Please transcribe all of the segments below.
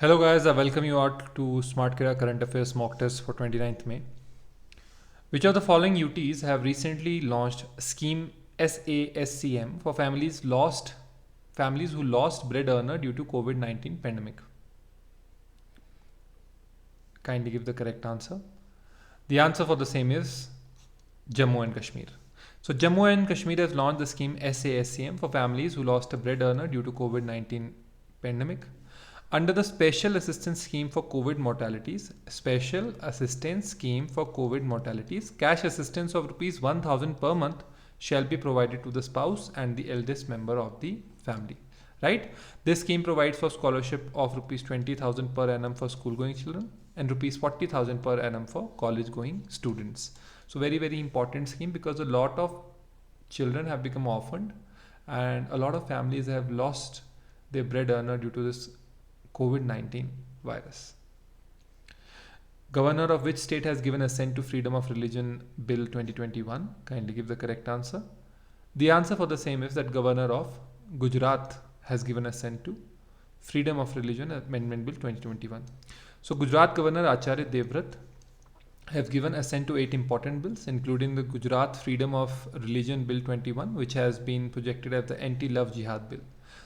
Hello guys, I welcome you all to Smart Kira Current Affairs Mock Test for 29th May. Which of the following UTs have recently launched scheme SASCM for families who lost bread earner due to COVID-19 pandemic? Kindly give the correct answer. The answer for the same is Jammu and Kashmir. So Jammu and Kashmir has launched the scheme SASCM for families who lost a bread earner due to COVID-19 pandemic. Under the Special Assistance Scheme for COVID Mortalities, cash assistance of rupees 1000 per month shall be provided to the spouse and the eldest member of the family. Right? This scheme provides for scholarship of rupees 20,000 per annum for school going children and rupees 40,000 per annum for college going students. So very, very important scheme because a lot of children have become orphaned and a lot of families have lost their bread earner due to this COVID-19 virus. Governor of which state has given assent to Freedom of Religion Bill 2021? Kindly give the correct answer. The answer for the same is that Governor of Gujarat has given assent to Freedom of Religion Amendment Bill 2021. So Gujarat Governor Acharya Devvrat have given assent to 8 important bills, including the Gujarat Freedom of Religion Bill 21, which has been projected as the Anti-Love Jihad Bill.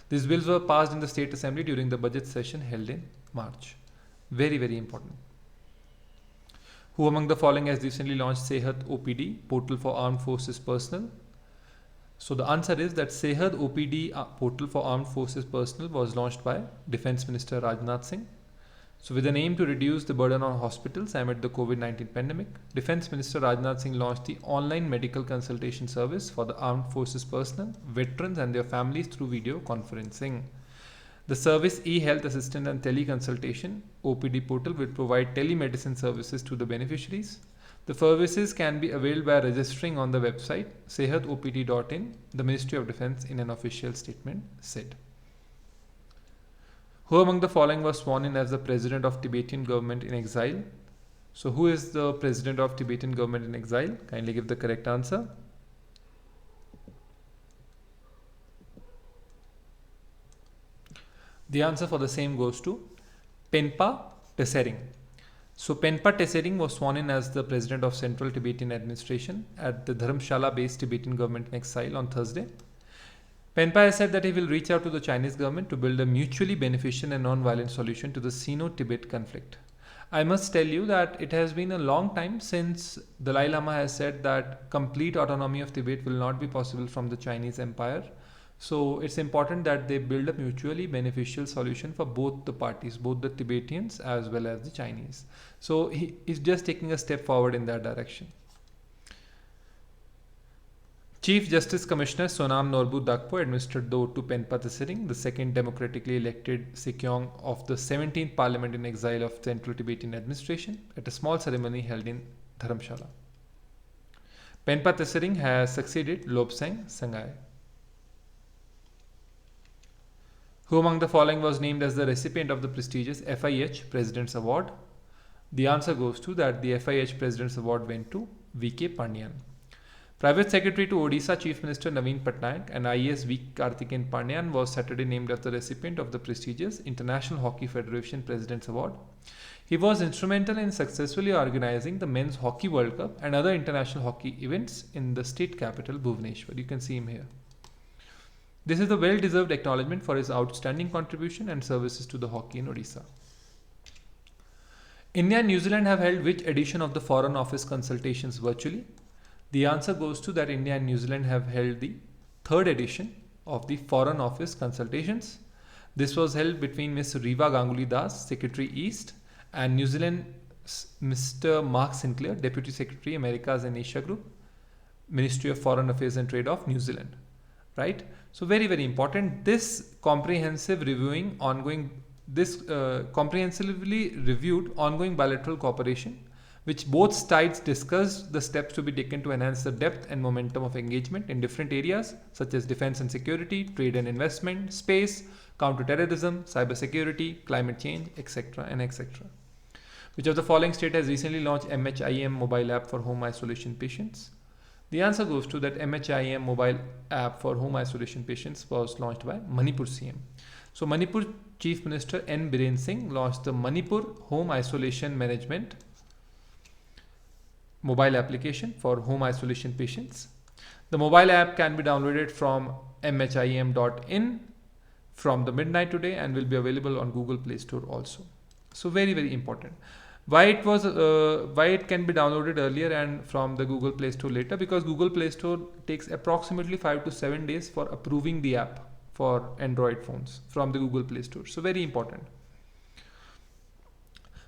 These bills were passed in the State Assembly during the budget session held in March. Very, very important. Who among the following has recently launched Sehat OPD, portal for armed forces personnel? So the answer is that Sehat OPD portal for armed forces personnel was launched by Defence Minister Rajnath Singh. So with an aim to reduce the burden on hospitals amid the COVID-19 pandemic, Defence Minister Rajnath Singh launched the online medical consultation service for the armed forces personnel, veterans and their families through video conferencing. The service e-health assistant and teleconsultation OPD portal will provide telemedicine services to the beneficiaries. The services can be availed by registering on the website sehatopd.in, the Ministry of Defence in an official statement said. Who among the following was sworn in as the president of Tibetan government in exile? So who is the president of Tibetan government in exile? Kindly give the correct answer. The answer for the same goes to Penpa Tesering. So Penpa Tesering was sworn in as the president of Central Tibetan Administration at the Dharamshala-based Tibetan government in exile on Thursday. Penpa has said that he will reach out to the Chinese government to build a mutually beneficial and non-violent solution to the Sino-Tibet conflict. I must tell you that it has been a long time since Dalai Lama has said that complete autonomy of Tibet will not be possible from the Chinese Empire. So it's important that they build a mutually beneficial solution for both the parties, both the Tibetans as well as the Chinese. So he is just taking a step forward in that direction. Chief Justice Commissioner Sonam Norbu Dakpo administered the oath to Penpa Tesering, the second democratically elected Sekyong of the 17th Parliament in exile of Central Tibetan Administration, at a small ceremony held in Dharamshala. Penpa Tesering has succeeded Lobsang Sangai. Who among the following was named as the recipient of the prestigious FIH President's Award? The answer goes to that the FIH President's Award went to V.K. Pandian. Private Secretary to Odisha Chief Minister Naveen Patnaik and IAS V. Karthikeyan Pandyan was Saturday named as the recipient of the prestigious International Hockey Federation President's Award. He was instrumental in successfully organizing the Men's Hockey World Cup and other international hockey events in the state capital Bhubaneswar. You can see him here. This is a well-deserved acknowledgement for his outstanding contribution and services to the hockey in Odisha. India and New Zealand have held which edition of the Foreign Office consultations virtually? The answer goes to that India and New Zealand have held the third edition of the Foreign Office consultations. This was held between Ms. Riva Ganguly Das, Secretary East, and New Zealand's Mr. Mark Sinclair, Deputy Secretary Americas and Asia Group, Ministry of Foreign Affairs and Trade of New Zealand. Right? So very, very important. This comprehensively reviewed ongoing bilateral cooperation, which both sides discussed the steps to be taken to enhance the depth and momentum of engagement in different areas such as defense and security, trade and investment, space, counterterrorism, cybersecurity, climate change, etc. and etc. Which of the following state has recently launched MHIM mobile app for home isolation patients? The answer goes to that MHIM mobile app for home isolation patients was launched by Manipur CM. So Manipur Chief Minister N. Biren Singh launched the Manipur Home Isolation Management mobile application for home isolation patients. The mobile app can be downloaded from mhim.in from the midnight today and will be available on Google Play Store also. So very important. Why it can be downloaded earlier and from the Google Play Store later? Because Google Play Store takes approximately 5 to 7 days for approving the app for Android phones from the Google Play Store. So very important.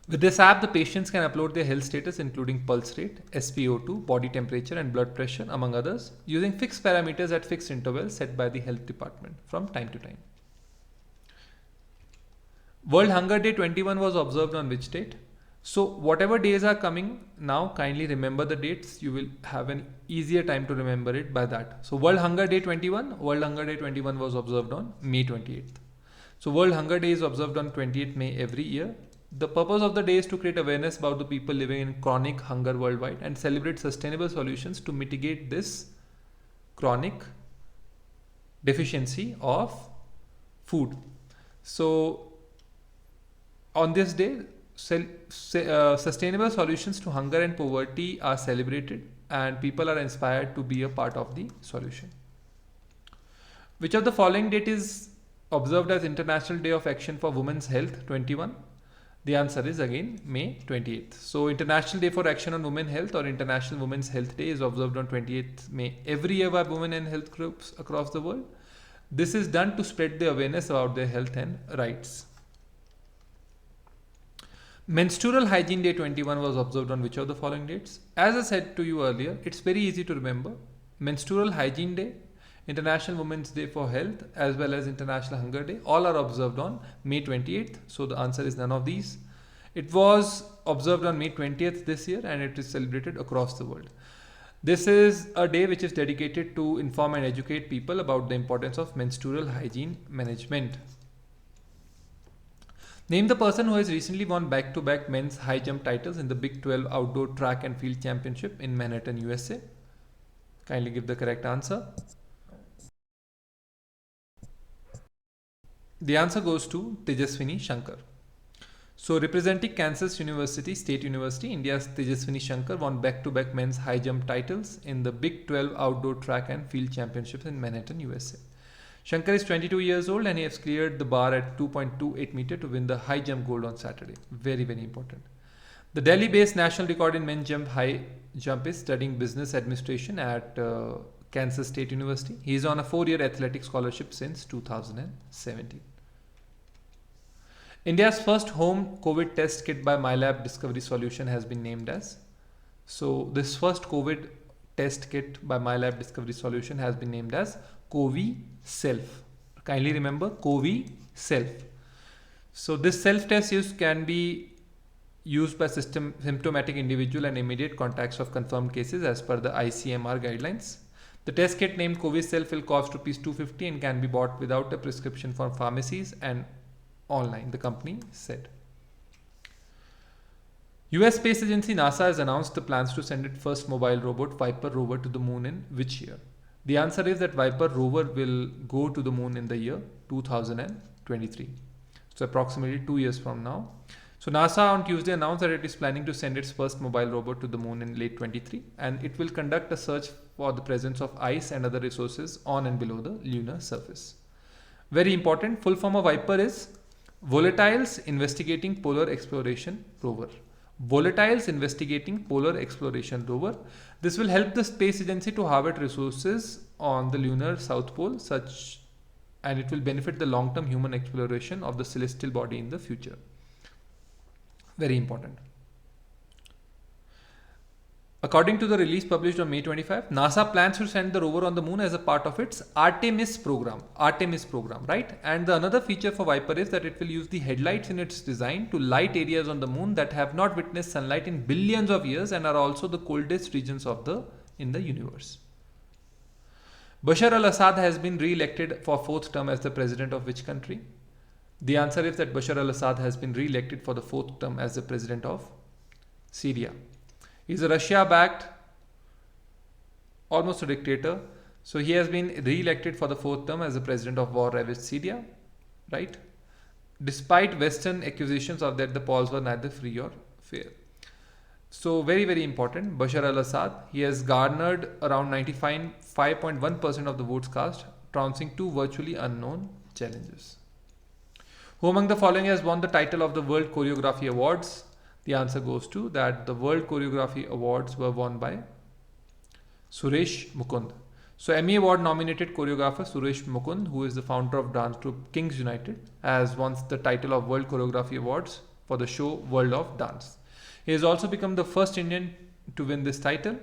With this app, the patients can upload their health status including pulse rate, SpO2, body temperature and blood pressure among others using fixed parameters at fixed intervals set by the health department from time to time. World Hunger Day 21 was observed on which date? So whatever days are coming now, kindly remember the dates. You will have an easier time to remember it by that. So World Hunger Day 21 was observed on May 28th. So World Hunger Day is observed on 28th May every year. The purpose of the day is to create awareness about the people living in chronic hunger worldwide and celebrate sustainable solutions to mitigate this chronic deficiency of food. So on this day, sustainable solutions to hunger and poverty are celebrated and people are inspired to be a part of the solution. Which of the following date is observed as International Day of Action for Women's Health 21? The answer is again May 28th. So International Day for Action on Women Health or International Women's Health Day is observed on 28th May every year by women and health groups across the world. This is done to spread the awareness about their health and rights. Menstrual Hygiene Day 21 was observed on which of the following dates? As I said to you earlier, it's very easy to remember. Menstrual Hygiene Day, International Women's Day for Health, as well as International Hunger Day, all are observed on May 28th. So the answer is none of these. It was observed on May 20th this year and it is celebrated across the world. This is a day which is dedicated to inform and educate people about the importance of menstrual hygiene management. Name the person who has recently won back-to-back men's high jump titles in the Big 12 Outdoor Track and Field Championship in Manhattan, USA. Kindly give the correct answer. The answer goes to Tejaswini Shankar. So representing Kansas State University, India's Tejaswini Shankar won back-to-back men's high jump titles in the Big 12 Outdoor Track and Field Championships in Manhattan, USA. Shankar is 22 years old and he has cleared the bar at 2.28 meter to win the high jump gold on Saturday. Very important. The Delhi-based national record in men's high jump is studying business administration at Kansas State University. He is on a 4-year athletic scholarship since 2017. India's first home COVID test kit by MyLab Discovery Solution has been named as. So this first COVID test kit by MyLab Discovery Solution has been named as CoV Self. Kindly remember CoV Self. So this self-test can be used by symptomatic individual and immediate contacts of confirmed cases as per the ICMR guidelines. The test kit named COVID Self will cost ₹250 and can be bought without a prescription from pharmacies and online, the company said. US Space Agency NASA has announced the plans to send its first mobile robot Viper rover to the moon in which year? The answer is that Viper rover will go to the moon in the year 2023. So approximately 2 years from now. So NASA on Tuesday announced that it is planning to send its first mobile robot to the moon in late 23 and it will conduct a search for the presence of ice and other resources on and below the lunar surface. Very important, full form of Viper is Volatiles Investigating Polar Exploration Rover. Volatiles Investigating Polar Exploration Rover. This will help the space agency to harvest resources on the lunar south pole and it will benefit the long-term human exploration of the celestial body in the future. Very important. According to the release published on May 25, NASA plans to send the rover on the moon as a part of its Artemis program, right? And the another feature for Viper is that it will use the headlights in its design to light areas on the moon that have not witnessed sunlight in billions of years and are also the coldest regions in the universe. Bashar al-Assad has been re-elected for 4th term as the president of which country? The answer is that Bashar al-Assad has been re-elected for the 4th term as the president of Syria. He is a Russia-backed, almost a dictator. So he has been re-elected for the 4th term as the president of war-ravaged Syria. right? Despite Western accusations of that the polls were neither free or fair. So very, very important, Bashar al-Assad, he has garnered around 95.1% of the votes cast, trouncing two virtually unknown challenges. Who among the following has won the title of the World Choreography Awards? The answer goes to that the World Choreography Awards were won by Suresh Mukund. So Emmy Award nominated choreographer Suresh Mukund, who is the founder of dance troupe Kings United, has won the title of World Choreography Awards for the show World of Dance. He has also become the first Indian to win this title.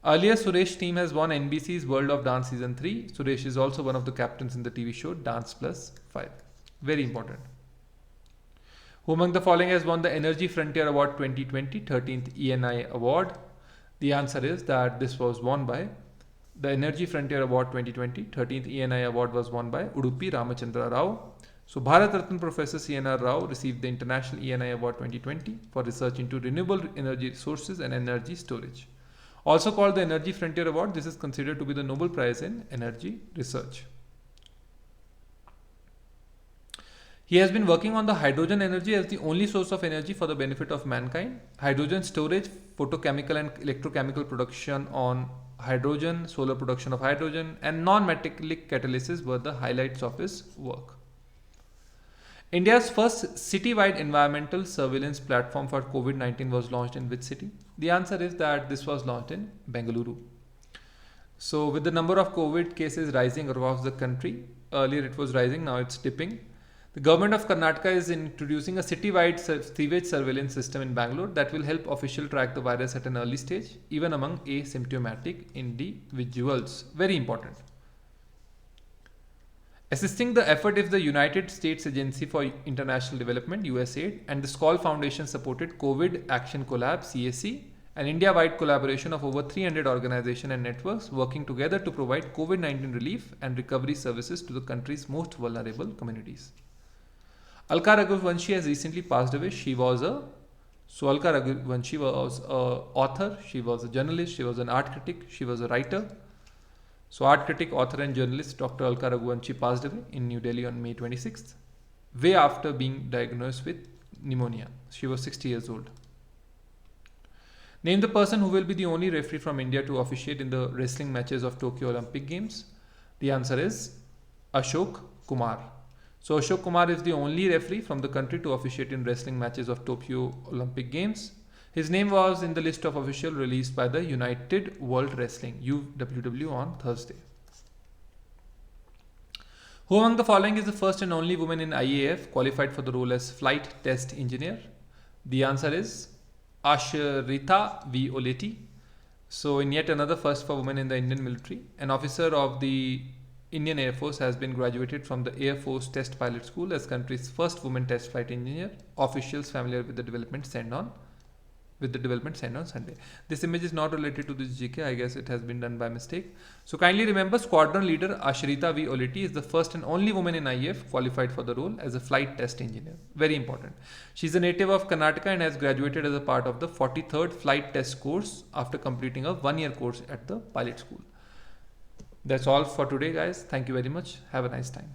Earlier, Suresh team has won NBC's World of Dance Season 3. Suresh is also one of the captains in the TV show Dance Plus 5. Very important. Who among the following has won the Energy Frontier Award 2020 13th ENI Award? The answer is that this was won by the Energy Frontier Award 2020 13th ENI Award was won by Udupi Ramachandra Rao. So Bharat Ratna Professor CNR Rao received the International ENI Award 2020 for research into renewable energy sources and energy storage. Also called the Energy Frontier Award, this is considered to be the Nobel Prize in energy research. He has been working on the hydrogen energy as the only source of energy for the benefit of mankind. Hydrogen storage, photochemical and electrochemical production on hydrogen, solar production of hydrogen, and non-metallic catalysis were the highlights of his work. India's first city-wide environmental surveillance platform for COVID-19 was launched in which city? The answer is that this was launched in Bengaluru. So with the number of COVID cases rising across the country, earlier it was rising, now it's dipping. The government of Karnataka is introducing a city-wide sewage surveillance system in Bangalore that will help officials track the virus at an early stage, even among asymptomatic individuals. Very important. Assisting the effort is the United States Agency for International Development (USAID) and the Skoll Foundation supported COVID Action Collab (CAC), an India-wide collaboration of over 300 organizations and networks working together to provide COVID-19 relief and recovery services to the country's most vulnerable communities. Alka Raghuvanshi has recently passed away. Alka Raghuvanshi was an author, she was a journalist, she was an art critic, she was a writer. So art critic, author and journalist Dr. Alka Raghuvanshi passed away in New Delhi on May 26th, way after being diagnosed with pneumonia. She was 60 years old. Name the person who will be the only referee from India to officiate in the wrestling matches of Tokyo Olympic Games. The answer is Ashok Kumar. So Ashok Kumar is the only referee from the country to officiate in wrestling matches of Tokyo Olympic Games. His name was in the list of officials released by the United World Wrestling (UWW) on Thursday. Who among the following is the first and only woman in IAF qualified for the role as flight test engineer? The answer is Ashrita V. Oleti. So in yet another first for women in the Indian military, an officer of the Indian Air Force has been graduated from the Air Force Test Pilot School as country's first woman test flight engineer. Officials familiar with the development sent on Sunday. This image is not related to this GK. I guess it has been done by mistake. So kindly remember, squadron leader Ashrita V. Oleti is the first and only woman in IAF qualified for the role as a flight test engineer. Very important. She's a native of Karnataka and has graduated as a part of the 43rd flight test course after completing a one-year course at the pilot school. That's all for today, guys. Thank you very much. Have a nice time.